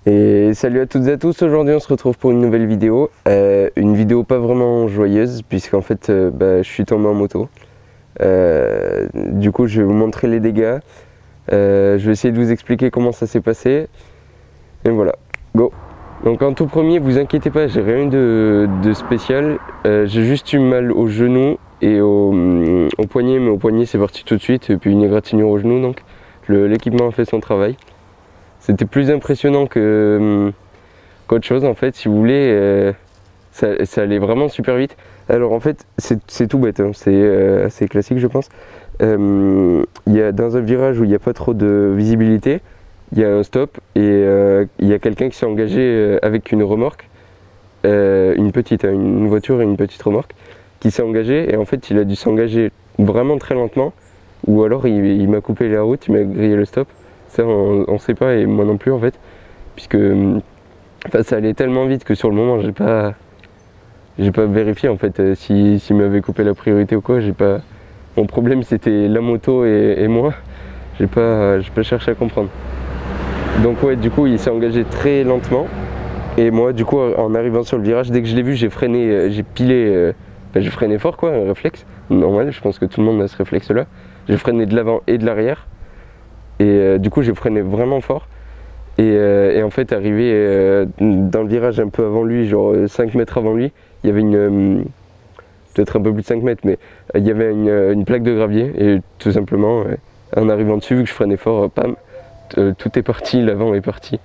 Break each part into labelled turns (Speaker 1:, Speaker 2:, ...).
Speaker 1: Et salut à toutes et à tous, aujourd'hui on se retrouve pour une nouvelle vidéo. Une vidéo pas vraiment joyeuse puisqu'en fait je suis tombé en moto. Du coup je vais vous montrer les dégâts. Je vais essayer de vous expliquer comment ça s'est passé. Et voilà, go. Donc en tout premier, vous inquiétez pas, j'ai rien de spécial. J'ai juste eu mal au genou et au poignet, mais au poignet c'est parti tout de suite. Et puis une égratignure au genou, donc l'équipement a fait son travail. C'était plus impressionnant qu'autre chose en fait, si vous voulez, ça allait vraiment super vite. Alors en fait, c'est tout bête, hein. C'est assez classique je pense. Il y a, dans un virage où il n'y a pas trop de visibilité, il y a un stop et il y a quelqu'un qui s'est engagé avec une remorque, une voiture et une petite remorque, qui s'est engagé et en fait il a dû s'engager vraiment très lentement ou alors il m'a coupé la route, il m'a grillé le stop. Ça on sait pas et moi non plus en fait, puisque ça allait tellement vite que sur le moment j'ai pas vérifié en fait s'il m'avait coupé la priorité ou quoi. Mon problème c'était la moto et moi, j'ai pas cherché à comprendre. Donc ouais, du coup il s'est engagé très lentement et moi du coup en arrivant sur le virage, dès que je l'ai vu j'ai freiné, j'ai freiné fort quoi, un réflexe normal, je pense que tout le monde a ce réflexe là. J'ai freiné de l'avant et de l'arrière. Et du coup j'ai freiné vraiment fort et en fait arrivé dans le virage un peu avant lui, genre 5 mètres avant lui, il y avait peut-être un peu plus de 5 mètres, mais il y avait une plaque de gravier et tout simplement en arrivant dessus, vu que je freinais fort, pam, tout est parti, l'avant est parti,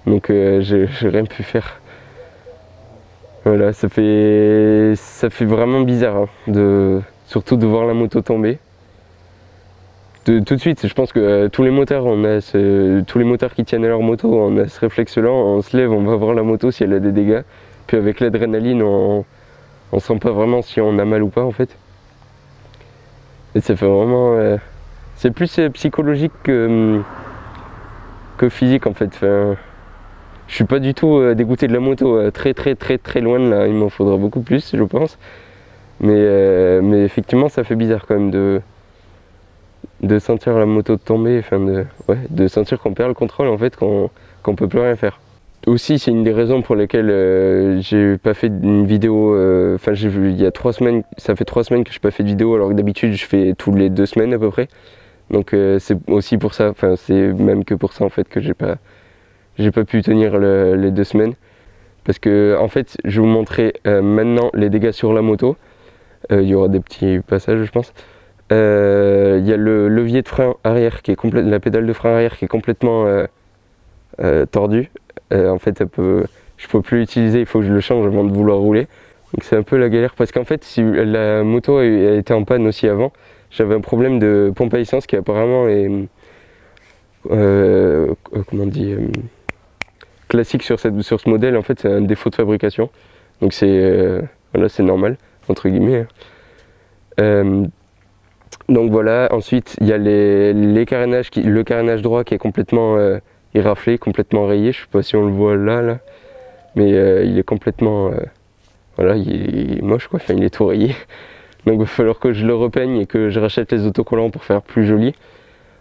Speaker 1: donc j'ai rien pu faire. Voilà, ça fait vraiment bizarre hein, surtout de voir la moto tomber. Tout de suite, je pense que tous les motards qui tiennent à leur moto, on a ce réflexe-là, on se lève, on va voir la moto si elle a des dégâts. Puis avec l'adrénaline, on sent pas vraiment si on a mal ou pas en fait. Et ça fait vraiment... c'est plus psychologique que physique en fait. Enfin, je suis pas du tout dégoûté de la moto, très loin de là, il m'en faudra beaucoup plus je pense. Mais effectivement ça fait bizarre quand même de sentir la moto tomber, enfin de sentir qu'on perd le contrôle en fait, qu'on peut plus rien faire. Aussi c'est une des raisons pour lesquelles j'ai pas fait une vidéo, il y a 3 semaines, ça fait 3 semaines que je n'ai pas fait de vidéo alors que d'habitude je fais tous les 2 semaines à peu près. Donc c'est aussi pour ça, enfin c'est même que pour ça en fait que j'ai pas pu tenir les 2 semaines. Parce que en fait je vais vous montrer maintenant les dégâts sur la moto. Il y aura des petits passages je pense. Il y a le levier de frein arrière qui est la pédale de frein arrière qui est complètement tordue. En fait, je peux plus l'utiliser, il faut que je le change avant de vouloir rouler. Donc c'est un peu la galère parce qu'en fait, si la moto a été en panne aussi avant, j'avais un problème de pompe à essence qui apparemment est classique sur ce modèle. En fait, c'est un défaut de fabrication. Donc voilà, c'est normal entre guillemets. Donc voilà, ensuite il y a les carénages, le carénage droit qui est complètement éraflé, complètement rayé, je sais pas si on le voit là, mais il est complètement, voilà, il est moche quoi, enfin il est tout rayé. Donc il va falloir que je le repeigne et que je rachète les autocollants pour faire plus joli.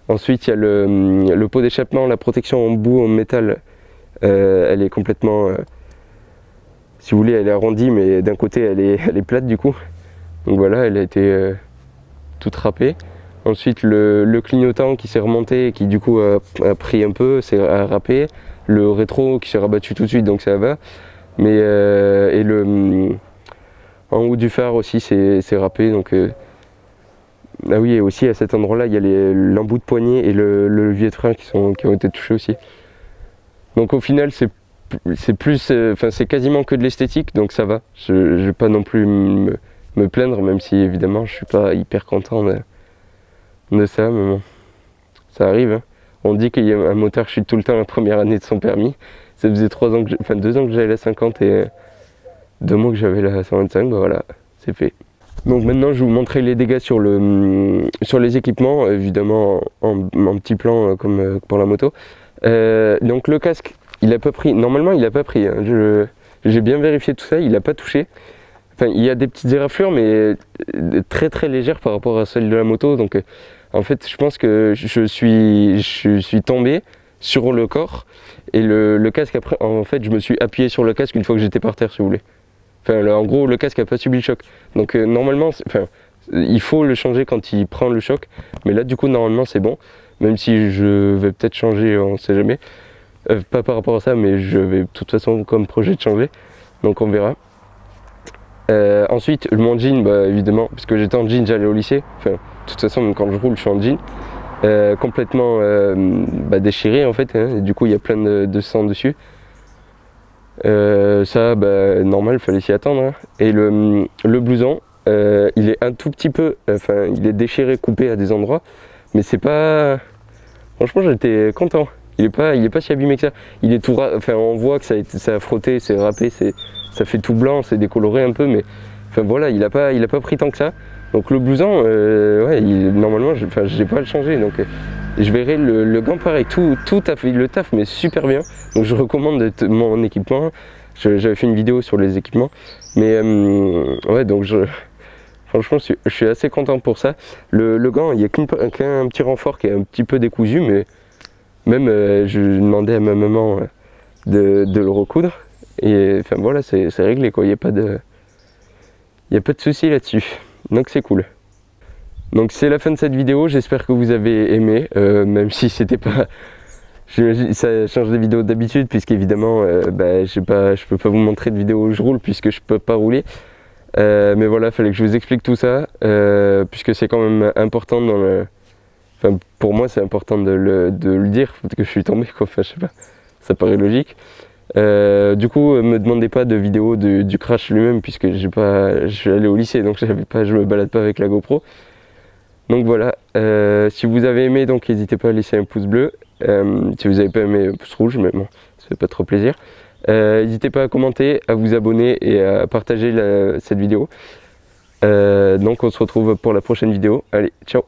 Speaker 1: Ensuite il y a le pot d'échappement, la protection en bout en métal, elle est complètement, si vous voulez elle est arrondie mais d'un côté elle est plate du coup. Donc voilà, elle a été toute râpée. Ensuite le clignotant qui s'est remonté et qui du coup a pris un peu, s'est râpé. Le rétro qui s'est rabattu tout de suite donc ça va. Mais et en haut du phare aussi c'est râpé donc ah oui, et aussi à cet endroit là il y a l'embout de poignet et le levier de frein qui ont été touchés aussi. Donc au final c'est plus, c'est quasiment que de l'esthétique donc ça va. Je vais pas non plus me plaindre, même si évidemment je suis pas hyper content de ça, mais bon, ça arrive hein. On dit qu'il y a un motard chute tout le temps la première année de son permis. Ça faisait 2 ans que j'avais la 50 et 2 mois que j'avais la 125, bah voilà, c'est fait. Donc maintenant je vais vous montrer les dégâts sur les équipements, évidemment en petit plan comme pour la moto. Donc le casque, il a pas pris, normalement il a pas pris, hein. J'ai bien vérifié tout ça, il a pas touché. Enfin, il y a des petites éraflures mais très légères par rapport à celles de la moto, donc en fait je pense que je suis tombé, sur le corps et le casque après, en fait je me suis appuyé sur le casque une fois que j'étais par terre si vous voulez. Enfin en gros le casque a pas subi le choc. Donc normalement, enfin, il faut le changer quand il prend le choc, mais là du coup normalement c'est bon, même si je vais peut-être changer, on sait jamais. Pas par rapport à ça, mais je vais de toute façon comme projet de changer, donc on verra. Ensuite mon jean, bah, évidemment, parce que j'étais en jean, j'allais au lycée, enfin de toute façon même quand je roule je suis en jean, complètement déchiré en fait, hein, et du coup il y a plein de sang dessus. Ça bah, normal, fallait s'y attendre, hein. Et le blouson, il est un tout petit peu, enfin il est déchiré, coupé à des endroits, mais c'est pas, franchement j'étais content. Il est pas si abîmé que ça. Il est tout, enfin on voit que ça a frotté, c'est râpé, ça fait tout blanc, c'est décoloré un peu, mais enfin voilà, il a pas pris tant que ça. Donc le blouson, ouais, normalement, je n'ai pas à le changer. Donc je verrai le gant pareil, tout a fait le taf, mais super bien. Donc je recommande mon équipement. J'avais fait une vidéo sur les équipements, mais ouais, donc franchement, je suis assez content pour ça. Le gant, il n'y a qu'un petit renfort qui est un petit peu décousu, mais même je demandais à ma maman de le recoudre. Et enfin voilà, c'est réglé quoi, il n'y a pas de souci là-dessus. Donc c'est cool. Donc c'est la fin de cette vidéo, j'espère que vous avez aimé, même si c'était pas... ça change des vidéos d'habitude, puisqu'évidemment je peux pas vous montrer de vidéo où je roule puisque je peux pas rouler. Mais voilà, il fallait que je vous explique tout ça, puisque c'est quand même important dans le... Enfin pour moi c'est important de le dire, parce que je suis tombé quoi, enfin je sais pas, ça paraît logique. Du coup, me demandez pas de vidéo du crash lui-même, puisque je suis allé au lycée, donc je me balade pas avec la GoPro. Donc voilà, si vous avez aimé, donc n'hésitez pas à laisser un pouce bleu. Si vous n'avez pas aimé, un pouce rouge, mais bon, ça fait pas trop plaisir. N'hésitez pas à commenter, à vous abonner et à partager cette vidéo. Donc on se retrouve pour la prochaine vidéo. Allez, ciao!